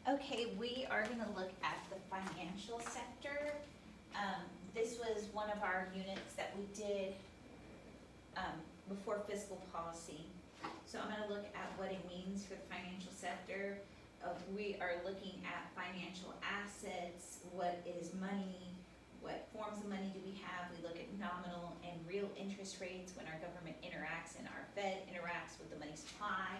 Okay, we are gonna look at the financial sector. This was one of our units that we did, before fiscal policy. So I'm gonna look at what it means for the financial sector. We are looking at financial assets, what is money, what forms of money do we have? We look at nominal and real interest rates when our government interacts and our Fed interacts with the money supply.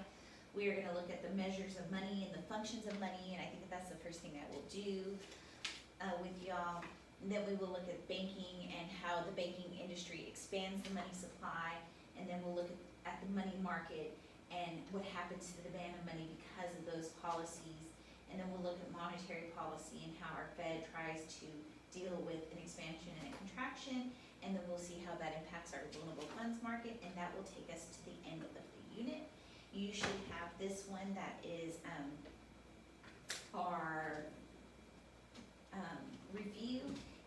We are gonna look at the measures of money and the functions of money, and I think that's the first thing that we'll do with y'all. And then we will look at banking and how the banking industry expands the money supply, and then we'll look at the money market and what happens to the demand of money because of those policies. And then we'll look at monetary policy and how our Fed tries to deal with an expansion and a contraction, and then we'll see how that impacts our vulnerable funds market, and that will take us to the end of the unit. You should have this one that is our review.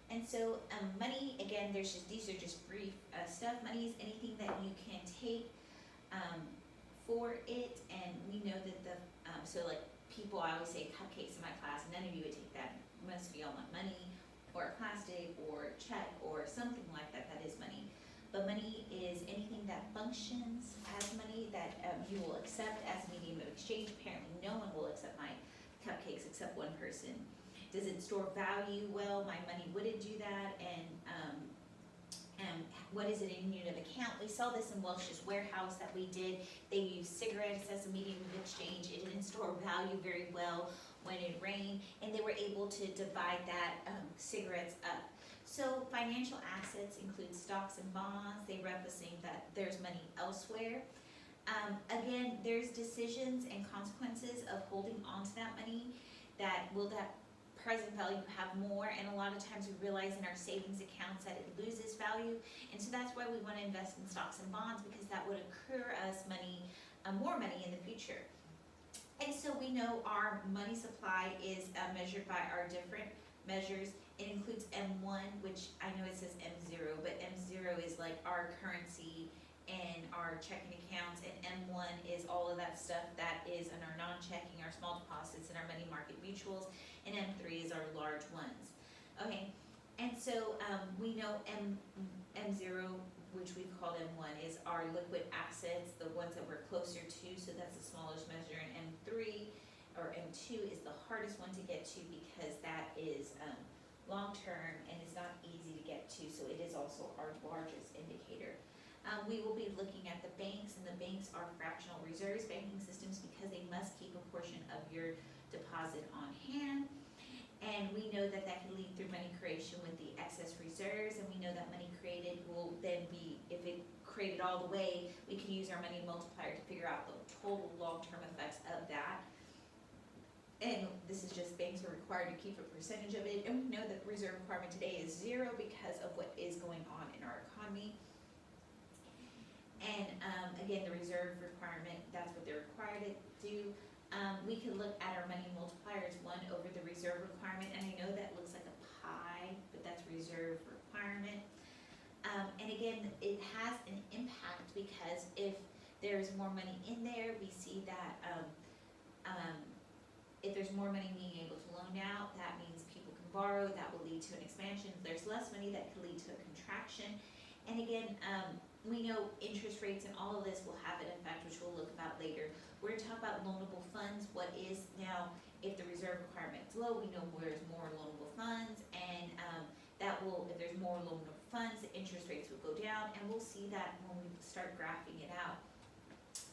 And so money, again, these are just brief stuff. Money is anything that you can take for it, and we know that so like people, I always say cupcakes in my class, none of you would take that. Most of y'all want money, or plastic, or check, or something like that, that is money. But money is anything that functions as money that you will accept as a medium of exchange. Apparently no one will accept my cupcakes except one person. Does it store value? Well, my money wouldn't do that. And what is it in unit of account? We saw this in Welch's warehouse that we did. They used cigarettes as a medium of exchange. It didn't store value very well when it rained, and they were able to divide that cigarettes up. So financial assets include stocks and bonds. They represent that there's money elsewhere. Again, there's decisions and consequences of holding on to that money. That present value have more, and a lot of times we realize in our savings accounts that it loses value, and so that's why we want to invest in stocks and bonds, because that would accrue us money, more money in the future. And so we know our money supply is measured by our different measures. It includes M1, which I know it says M0, but M0 is like our currency and our checking accounts, and M1 is all of that stuff that is in our non-checking, our small deposits, and our money market mutuals, and M3 is our large ones. Okay, and so we know M0, which we've called M1, is our liquid assets, the ones that we're closer to, so that's the smallest measure, and M3 or M2 is the hardest one to get to because that is long-term and is not easy to get to, so it is also our largest indicator. We will be looking at the banks, and the banks are fractional reserves banking systems because they must keep a portion of your deposit on hand. And we know that that can lead through money creation with the excess reserves, and we know that money created will then be, if it created all the way, we can use our money multiplier to figure out the total long-term effects of that. And this is just banks are required to keep a percentage of it, and we know that the reserve requirement today is 0 because of what is going on in our economy. And again, the reserve requirement, that's what they're required to do. We can look at our money multiplier as 1 over the reserve requirement, and I know that looks like a pie, but that's reserve requirement. And again, it has an impact because if there's more money in there, we see that if there's more money being able to loan out, that means people can borrow, that will lead to an expansion. If there's less money, that can lead to a contraction. And again, we know interest rates and all of this will have an effect, which we'll look about later. We're going to talk about loanable funds. What is now, if the reserve requirement is low, we know there's more loanable funds, and that will, if there's more loanable funds, the interest rates will go down, and we'll see that when we start graphing it out.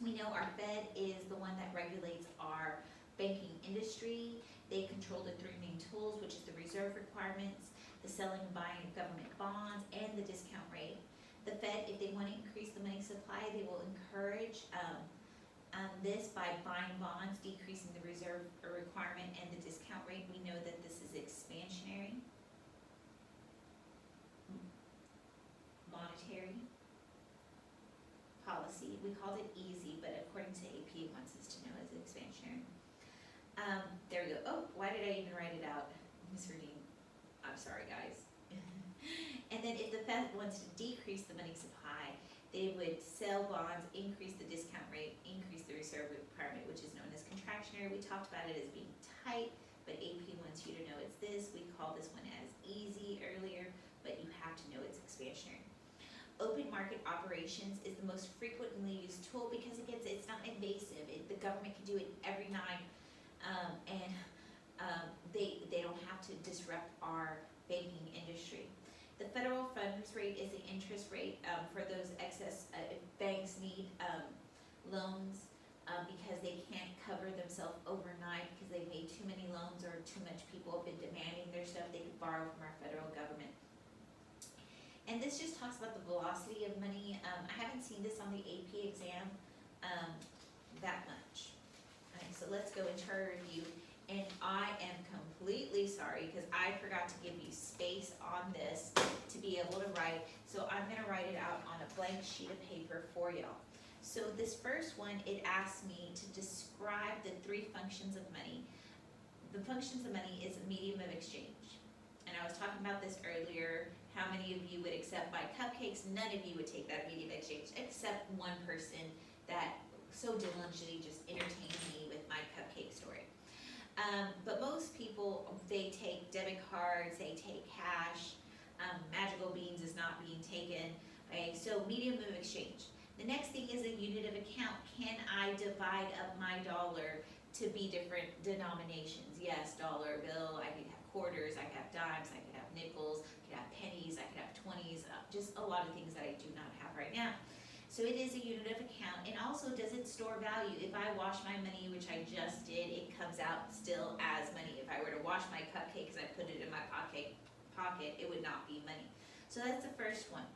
We know our Fed is the one that regulates our banking industry. They control the 3 main tools, which is the reserve requirements, the selling and buying of government bonds, and the discount rate. The Fed, if they want to increase the money supply, they will encourage this by buying bonds, decreasing the reserve requirement and the discount rate. We know that this is expansionary. Monetary policy. We called it easy, but according to AP, it wants us to know it's expansionary. There we go. Oh, why did I even write it out? Miss Redeem. I'm sorry, guys. And then if the Fed wants to decrease the money supply, they would sell bonds, increase the discount rate, increase the reserve requirement, which is known as contractionary. We talked about it as being type, but AP wants you to know it's this. We call this one as easy earlier, but you have to know it's expansionary. Open market operations is the most frequently used tool because it's not invasive. The government can do it every night, and they don't have to disrupt our banking industry. The federal funds rate is the interest rate for those excess, if banks need loans because they can't cover themselves overnight because they made too many loans or too much people have been demanding their stuff, they could borrow from our federal government. And this just talks about the velocity of money. I haven't seen this on the AP exam that much. Alright, so let's go into our review. And I am completely sorry because I forgot to give you space on this to be able to write. So I'm gonna write it out on a blank sheet of paper for y'all. So this first one, it asks me to describe the three functions of money. The functions of money is a medium of exchange. And I was talking about this earlier, how many of you would accept my cupcakes? None of you would take that medium of exchange, except one person that so diligently just entertained me with my cupcake story. But most people, they take debit cards, they take cash, magical beans is not being taken, okay? So medium of exchange. The next thing is a unit of account. Can I divide up my dollar to be different denominations? Yes, dollar bill, I could have quarters, I could have dimes, I could have nickels, I could have pennies, I could have 20s, just a lot of things that I do not have right now. So it is a unit of account, and also does it store value? If I wash my money, which I just did, it comes out still as money. If I were to wash my cupcakes and I put it in my pocket, it would not be money. So that's the first one.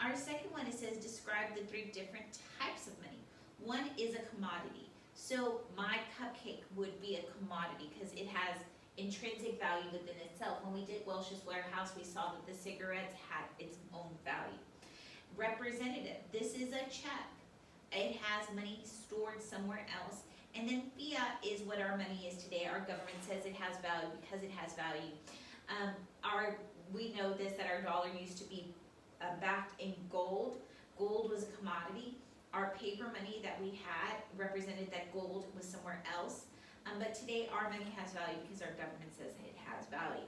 Our second one, it says describe the three different types of money. One is a commodity. So my cupcake would be a commodity because it has intrinsic value within itself. When we did Welch's Warehouse, we saw that the cigarettes had its own value. Representative, this is a check. It has money stored somewhere else. And then fiat is what our money is today. Our government says it has value because it has value. We know this, that our dollar used to be backed in gold. Gold was a commodity. Our paper money that we had represented that gold was somewhere else. But today our money has value because our government says it has value.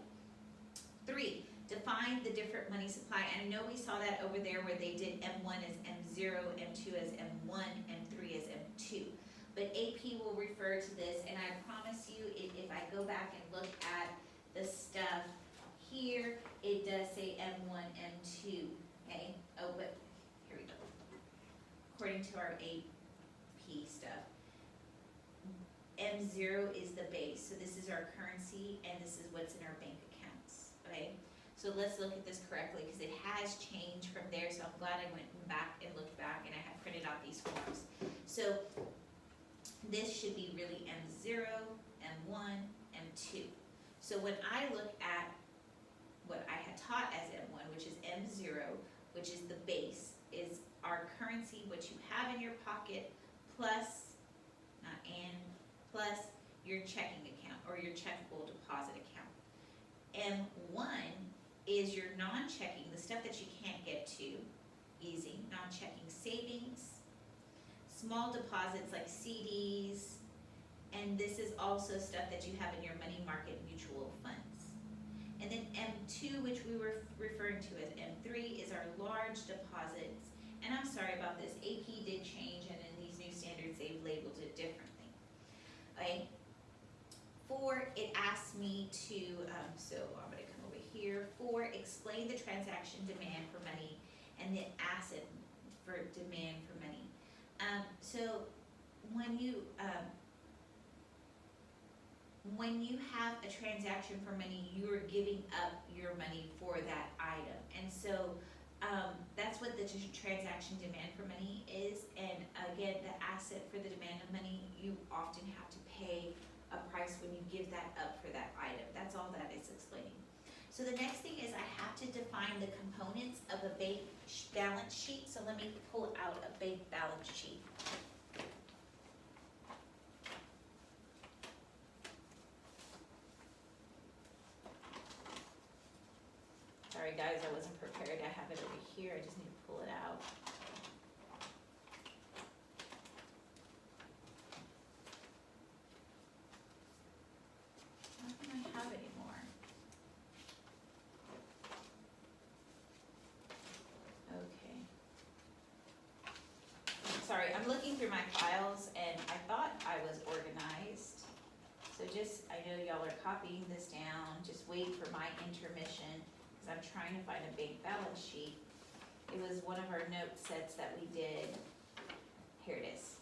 3, define the different money supply. And I know we saw that over there where they did M1 as M0, M2 as M1, M3 as M2. But AP will refer to this, and I promise you, if I go back and look at the stuff here, it does say M1, M2, okay? Oh, but here we go. According to our AP stuff, M0 is the base, so this is our currency, and this is what's in our bank accounts, okay? So let's look at this correctly, because it has changed from there, so I'm glad I went back and looked back, and I have printed out these forms. So this should be really M0, M1, M2. So when I look at what I had taught as M1, which is M0, which is the base, is our currency, what you have in your pocket, plus, not and, plus your checking account or your checkable deposit account. M1 is your non-checking, the stuff that you can't get to, easy, non-checking savings, small deposits like CDs, and this is also stuff that you have in your money market mutual funds. And then M2, which we were referring to as M3, is our large deposits. And I'm sorry about this, AP did change, and in these new standards, they've labeled it differently. Okay. 4, it asks me to, so I'm gonna come over here. 4, explain the transaction demand for money and the asset for demand for money. So when you have a transaction for money, you are giving up your money for that item. And so that's what the transaction demand for money is. And again, the asset for the demand of money, you often have to pay a price when you give that up for that item. That's all that it's explaining. So the next thing is I have to define the components of a bank balance sheet. So let me pull out a bank balance sheet. Sorry guys, I wasn't prepared. I have it over here. I just need to pull it out. files, and I thought I was organized. So just, I know y'all are copying this down, just wait for my intermission, because I'm trying to find a bank balance sheet. It was one of our note sets that we did. Here it is.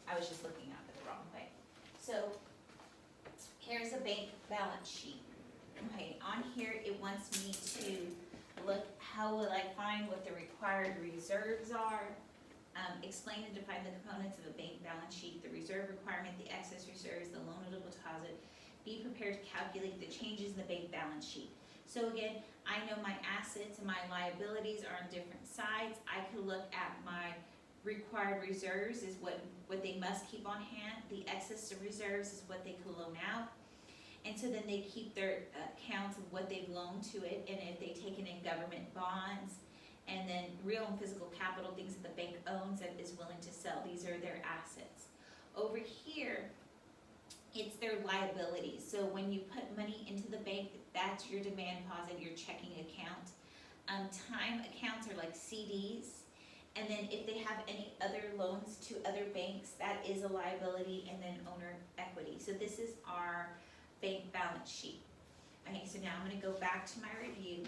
I was just looking at it the wrong way. So, here's a bank balance sheet. Okay, on here, it wants me to look, how will I find what the required reserves are? Explain and define the components of a bank balance sheet, the reserve requirement, the excess reserves, the loanable deposit. Be prepared to calculate the changes in the bank balance sheet. So again, I know my assets and my liabilities are on different sides. I could look at my required reserves is what they must keep on hand. The excess of reserves is what they could loan out. And so then they keep their accounts of what they've loaned to it, and if they take it in government bonds, and then real and physical capital, things that the bank owns and is willing to sell. These are their assets. Over here, it's their liabilities. So when you put money into the bank, that's your demand deposit, your checking account. Time accounts are like CDs. And then if they have any other loans to other banks, that is a liability, and then owner equity. So this is our bank balance sheet. Okay, so now I'm gonna go back to my review.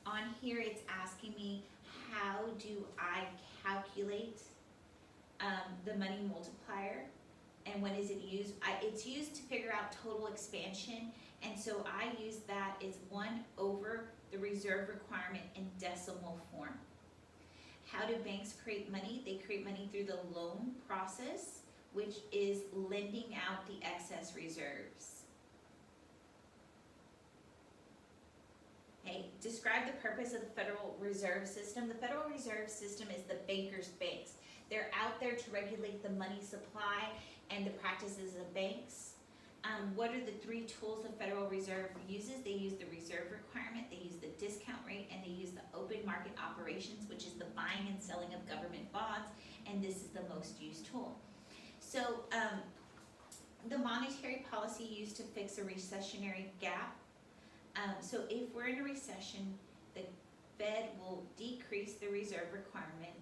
On here, it's asking me, how do I calculate the money multiplier, and when is it used? It's used to figure out total expansion, and so I use that as 1 over the reserve requirement in decimal form. How do banks create money? They create money through the loan process, which is lending out the excess reserves. Okay, describe the purpose of the Federal Reserve System. The Federal Reserve System is the bankers' banks. They're out there to regulate the money supply and the practices of banks. What are the 3 tools the Federal Reserve uses? They use the reserve requirement, they use the discount rate, and they use the open market operations, which is the buying and selling of government bonds, and this is the most used tool. So the monetary policy used to fix a recessionary gap. So if we're in a recession, the Fed will decrease the reserve requirement,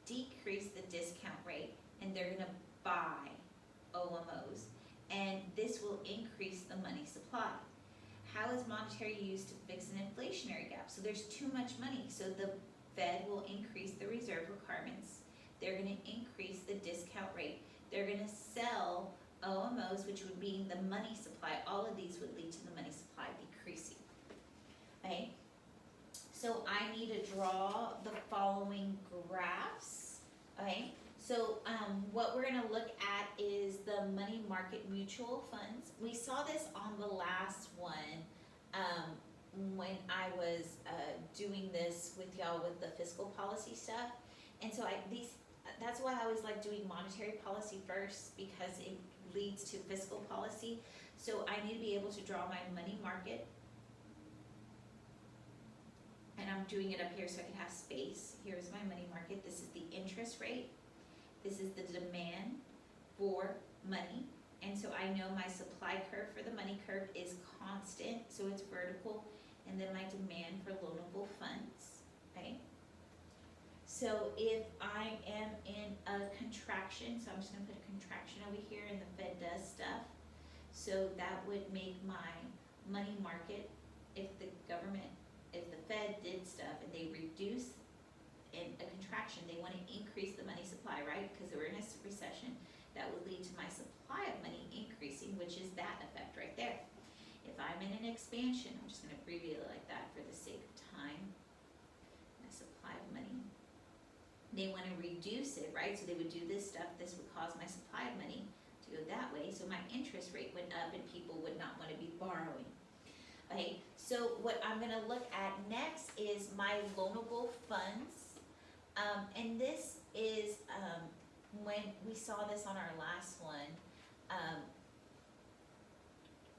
decrease the discount rate, and they're gonna buy OMOs, and this will increase the money supply. How is monetary used to fix an inflationary gap? So there's too much money, so the Fed will increase the reserve requirements, they're gonna increase the discount rate, they're gonna sell OMOs, which would be the money supply. All of these would lead to the money supply decreasing. Okay, so I need to draw the following graphs. Okay, so what we're gonna look at is the money market mutual funds. We saw this on the last one when I was doing this with y'all with the fiscal policy stuff. And so that's why I always like doing monetary policy first, because it leads to fiscal policy. So I need to be able to draw my money market, and I'm doing it up here so I can have space. Here's my money market. This is the interest rate. This is the demand for money. And so I know my supply curve for the money curve is constant, so it's vertical, and then my demand for loanable funds, okay? So if I am in a contraction, so I'm just gonna put a contraction over here, and the Fed does stuff. So that would make my money market, if the Fed did stuff and they reduce in a contraction, they wanna increase the money supply, right? Because we're in a recession, that would lead to my supply of money increasing, which is that effect right there. If I'm in an expansion, I'm just gonna abbreviate it like that for the sake of time, my supply of money, they wanna reduce it, right? So they would do this stuff, this would cause my supply of money to go that way, so my interest rate went up and people would not wanna be borrowing. Okay, so what I'm gonna look at next is my loanable funds. And this is, when we saw this on our last one,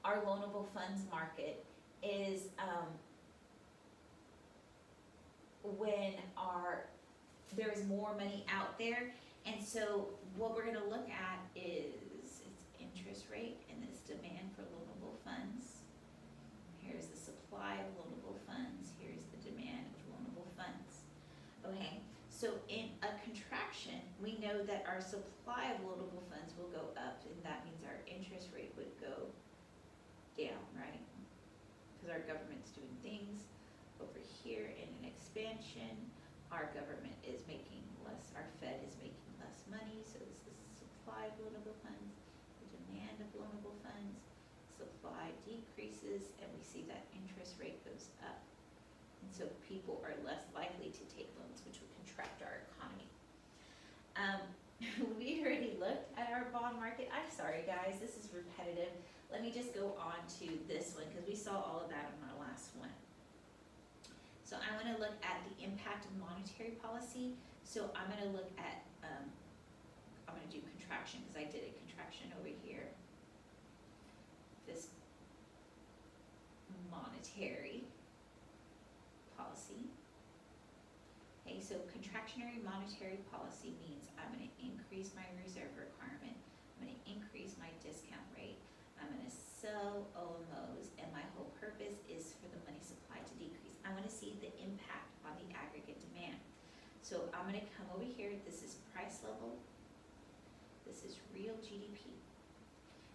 our loanable funds market is when there is more money out there. And so what we're gonna look at is its interest rate and this demand for loanable funds. Here's the supply of loanable funds, here's the demand of loanable funds. Okay, so in a contraction, we know know that our supply of loanable funds will go up, and that means our interest rate would go down, right? Because our government's doing things over here in an expansion. Our government is making less, our Fed is making less money, so this is supply of loanable funds, the demand of loanable funds, supply decreases, and we see that interest rate goes up. And so people are less likely to take loans, which will contract our economy. We already looked at our bond market. I'm sorry, guys, this is repetitive. Let me just go on to this one, because we saw all of that in our last one. So I want to look at the impact of monetary policy. So I'm going to look at, I'm going to do contraction, because I did a contraction over here. This monetary policy. Okay, so contractionary monetary policy means I'm going to increase my reserve requirement, I'm going to increase my discount rate, I'm going to sell OMOs, and my whole purpose is for the money supply to decrease. I want to see the impact on the aggregate demand. So I'm going to come over here, this is price level, this is real GDP.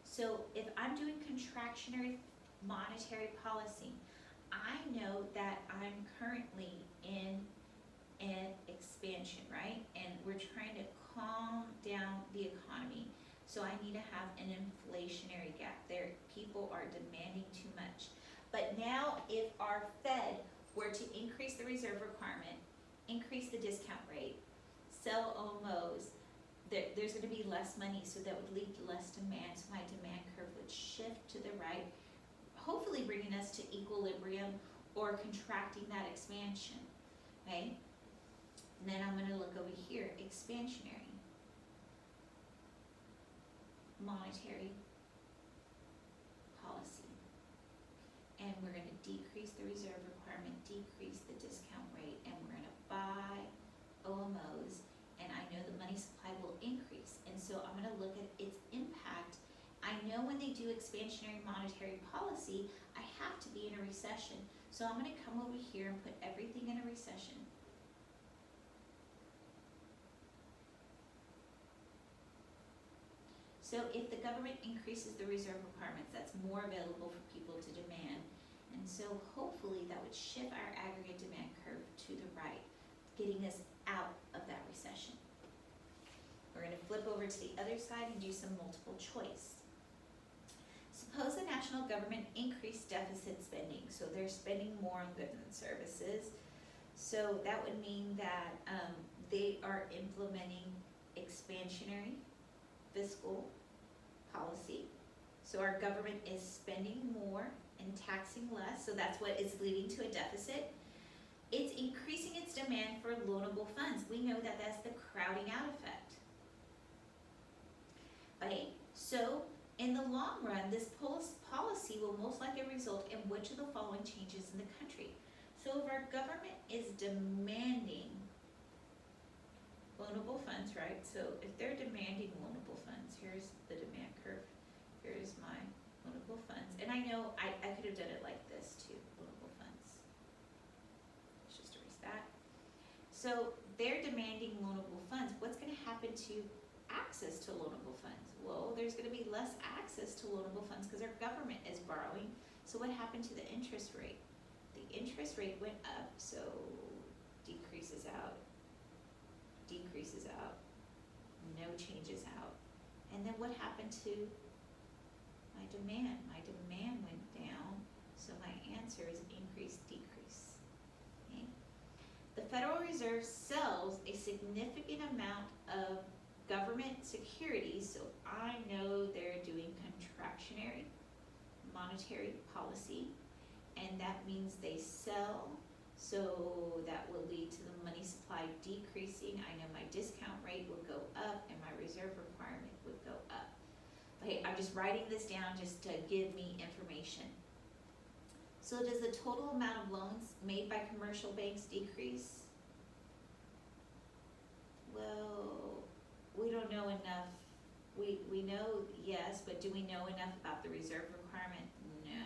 So if I'm doing contractionary monetary policy, I know that I'm currently in an expansion, right? And we're trying to calm down the economy. So I need to have an inflationary gap there. People are demanding too much. But now if our Fed were to increase the reserve requirement, increase the discount rate, sell OMOs, there's going to be less money, so that would lead to less demand. So my demand curve would shift to the right, hopefully bringing us to equilibrium or contracting that expansion, okay? And then I'm going to look over here, expansionary monetary policy. And we're going to decrease the reserve requirement, decrease the discount rate, and we're going to buy OMOs, and I know the money supply will increase. And so I'm going to look at its impact. I know when they do expansionary monetary policy, I have to be in a recession. So I'm going to come over here and put everything in a recession. So if the government increases the reserve requirements, that's more available for people to demand. And so hopefully that would shift our aggregate demand curve to the right, getting us out of that recession. We're going to flip over to the other side and do some multiple choice. Suppose the national government increased deficit spending, so they're spending more on goods and services. So that would mean that they are implementing expansionary fiscal policy. So our government is spending more and taxing less, so that's what is leading to a deficit. It's increasing its demand for loanable funds. We know that that's the crowding out effect. Okay, so in the long run, this policy will most likely result in which of the following changes in the country? So if our government is demanding loanable funds, right? So if they're demanding loanable funds, here's the demand curve. Here's my loanable funds. And I know I could have done it like this too, loanable funds. Let's just erase that. So they're demanding loanable funds. What's going to happen to access to loanable funds? Well, there's going to be less access to loanable funds because our government is borrowing. So what happened to the interest rate? The interest rate went up, so decreases out, no changes out. And then what happened to my demand? My demand went down, so my answer is increase, decrease. Okay? The Federal Reserve sells a significant amount of government securities, so I know they're doing contractionary monetary policy, and that means they sell, so that will lead to the money supply decreasing. I know my discount rate will go up and my reserve requirement would go up. Okay, I'm just writing this down just to give me information. So does the total amount of loans made by commercial banks decrease? Well, we don't know enough. We know yes, but do we know enough about the reserve requirement? No.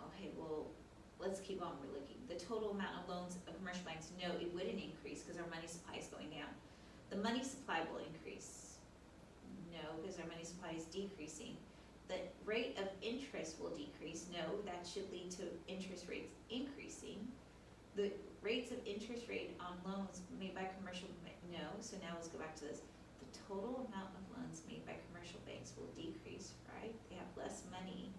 Okay, well, let's keep on. We're looking. The total amount of loans of commercial banks, no, it wouldn't increase because our money supply is going down. The money supply will increase, no, because our money supply is decreasing. The rate of interest will decrease, no, that should lead to interest rates increasing. The rates of interest rate on loans made by commercial, no, so now let's go back to this. The total amount of loans made by commercial banks will decrease, right? They have less money.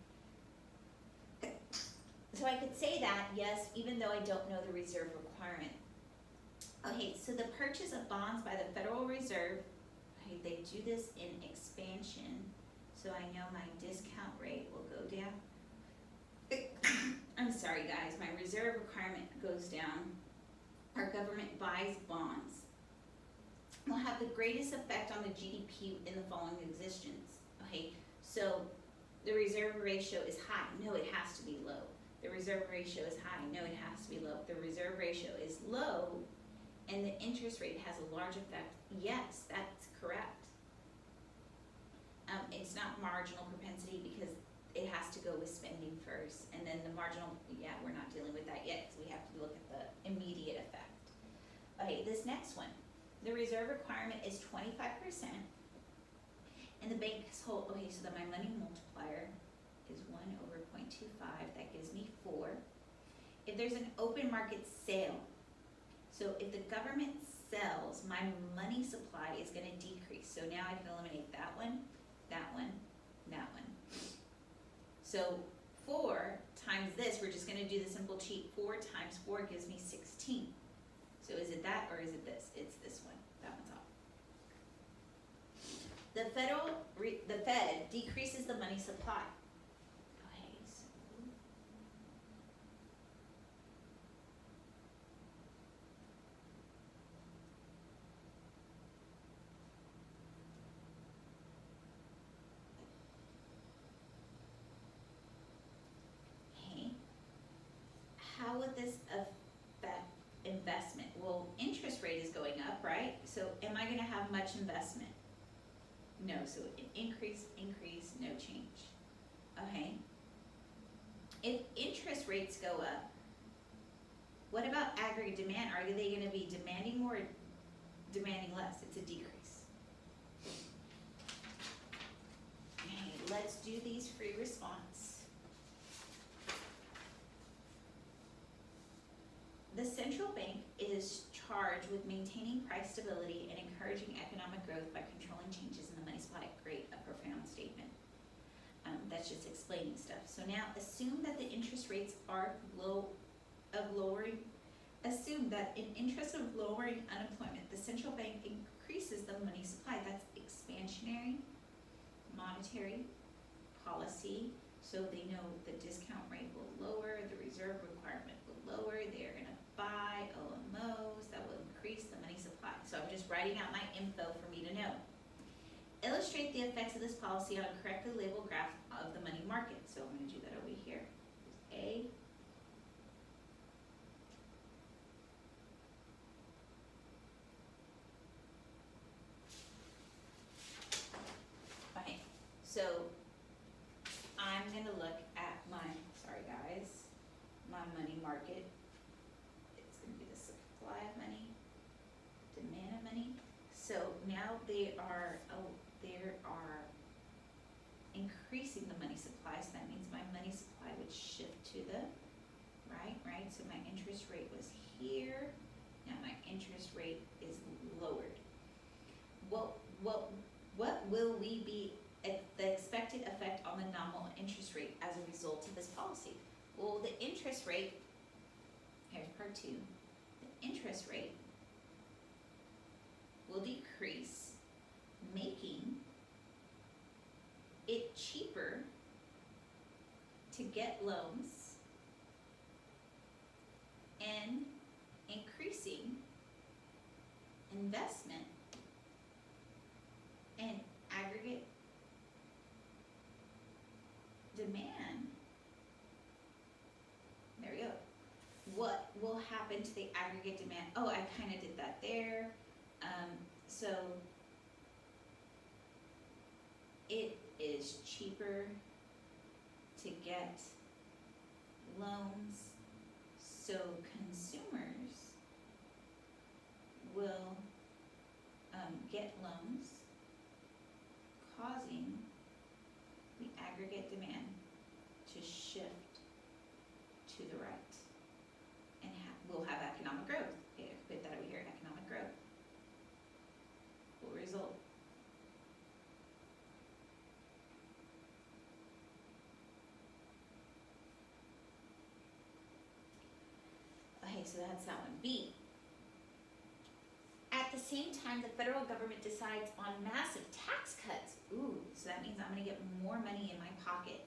So I could say that, yes, even though I don't know the reserve requirement. Okay, so the purchase of bonds by the Federal Reserve, okay, they do this in expansion, so I know my discount rate will go down. I'm sorry guys, my reserve requirement goes down. Our government buys bonds. Will have the greatest effect on the GDP in the following existence. Okay, so the reserve ratio is high. No, it has to be low. The reserve ratio is high. No, it has to be low. The reserve ratio is low and the interest rate has a large effect. Yes, that's correct. It's not marginal propensity because it has to go with spending first, and then the marginal, yeah, we're not dealing with that yet because we have to look at the immediate effect. Okay, this next one, the reserve requirement is 25%, and the banks hold, okay, so that my money multiplier is 1 over 0.25, that gives me 4. If there's an open market sale, so if the government sells, my money supply is gonna decrease, so now I can eliminate that one, that one, that one. So 4 times this, we're just gonna do the simple cheat. 4 times 4 gives me 16. So is it that or is it this? It's this one. That one's off. The Fed decreases the money supply. Okay, so how would this affect investment? Well, interest rate is going up, right? So am I gonna have much investment? No, so increase, no change. Okay. If interest rates go up, what about aggregate demand? Are they gonna be demanding more or demanding less? It's a decrease. Okay, let's do these free response. The central bank is charged with maintaining price stability and encouraging economic growth by controlling changes in the money supply. Great, a profound statement. That's just explaining stuff. So now assume that the interest rates are assume that in interest of lowering unemployment, the central bank increases the money supply. That's expansionary monetary policy. So they know the discount rate will lower, the reserve requirement will lower, they're gonna buy OMOs, that will increase the money supply. So I'm just writing out my info for me to know. Illustrate the effects of this policy on a correctly labeled graph of the money market. So I'm gonna do that over here. Here's A. Okay, so I'm gonna look at my, sorry guys, my money market. It's gonna be the supply of money, demand of money. So now they are increasing the money supply, so that means my money supply would shift to the right? So my interest rate was here, now my interest rate is lowered. What will we be at the expected effect on the nominal interest rate as a result of this policy? Well, the interest rate, here's part 2, the interest rate will decrease, making it cheaper to get loans and increasing investment and aggregate demand. There we go. What will happen to the aggregate demand? Oh, I kind of did that there. So it is cheaper to get loans, so consumers get loans, causing the aggregate demand to shift to the right. And we'll have economic growth. Okay, put that over here, economic growth will result. Okay, so that's that one. B. At the same time, the federal government decides on massive tax cuts. Ooh, so that means I'm going to get more money in my pocket,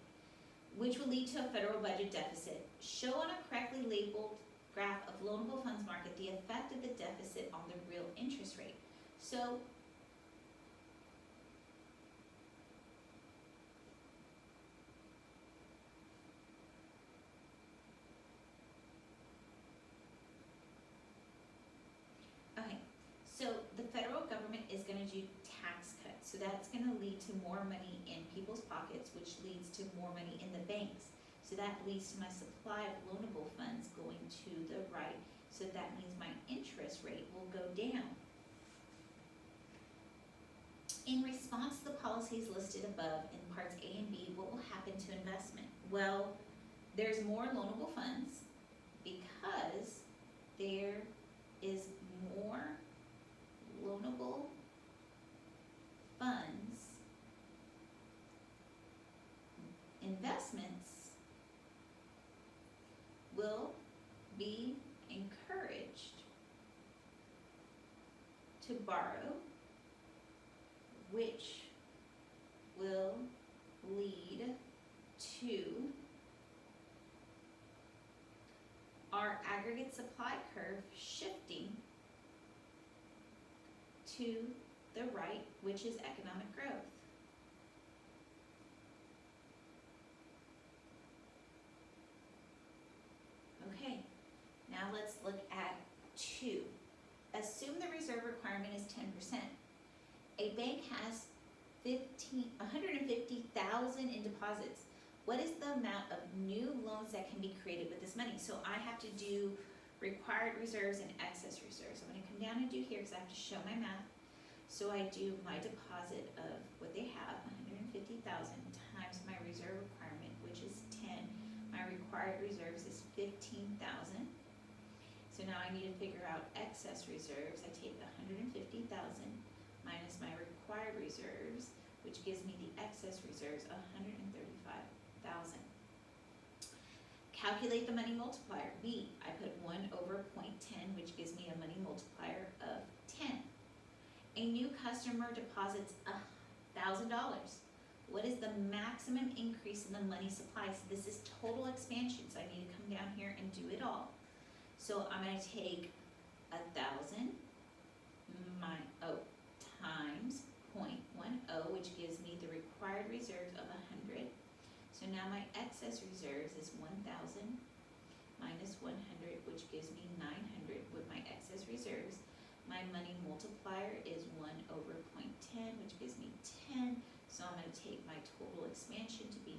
which will lead to a federal budget deficit. Show on a correctly labeled graph of loanable funds market the effect of the deficit on the real interest rate. So So the federal government is going to do tax cuts. So that's going to lead to more money in people's pockets, which leads to more money in the banks. So that leads to my supply of loanable funds going to the right. So that means my interest rate will go down. In response to the policies listed above in parts A and B, what will happen to investment? Well, there's more loanable funds because there is more loanable funds. Investments will be encouraged to borrow, which will lead to our aggregate supply curve shifting to the right, which is economic growth. Okay, now let's look at 2. Assume the reserve requirement is 10%. A bank has $150,000 in deposits. What is the amount of new loans that can be created with this money? So I have to do required reserves and excess reserves. I'm going to come down and do here because I have to show my math. So I do my deposit of what they have, $150,000 times my reserve requirement, which is 10. My required reserves is $15,000. So now I need to figure out excess reserves. I take the $150,000 minus my required reserves, which gives me the excess reserves of $135,000. Calculate the money multiplier. B, I put 1 over 0.10, which gives me a money multiplier of 10. A new customer deposits $1,000. What is the maximum increase in the money supply? So this is total expansion, so I need to come down here and do it all. So I'm going to take 1,000 times 0.10, which gives me the required reserves of 100. So now my excess reserves is 1,000 minus 100, which gives me 900 with my excess reserves. My money multiplier is 1 over 0.10, which gives me 10. So I'm going to take my total expansion to be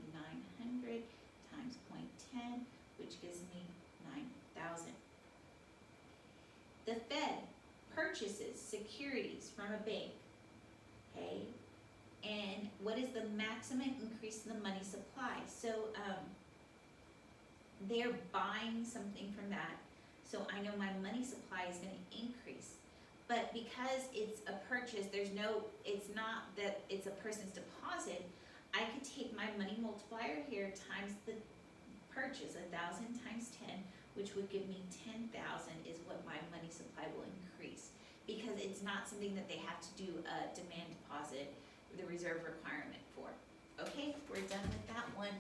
900 times 0.10, which gives me 9,000. The Fed purchases securities from a bank, okay? And what is the maximum increase in the money supply? So they're buying something from that. So I know my money supply is going to increase. But because it's a purchase, it's not that it's a person's deposit. I could take my money multiplier here times the purchase, 1,000 times 10, which would give me 10,000 is what my money supply will increase. Because it's not something that they have to do a demand deposit, the reserve requirement for. Okay, we're done with that one.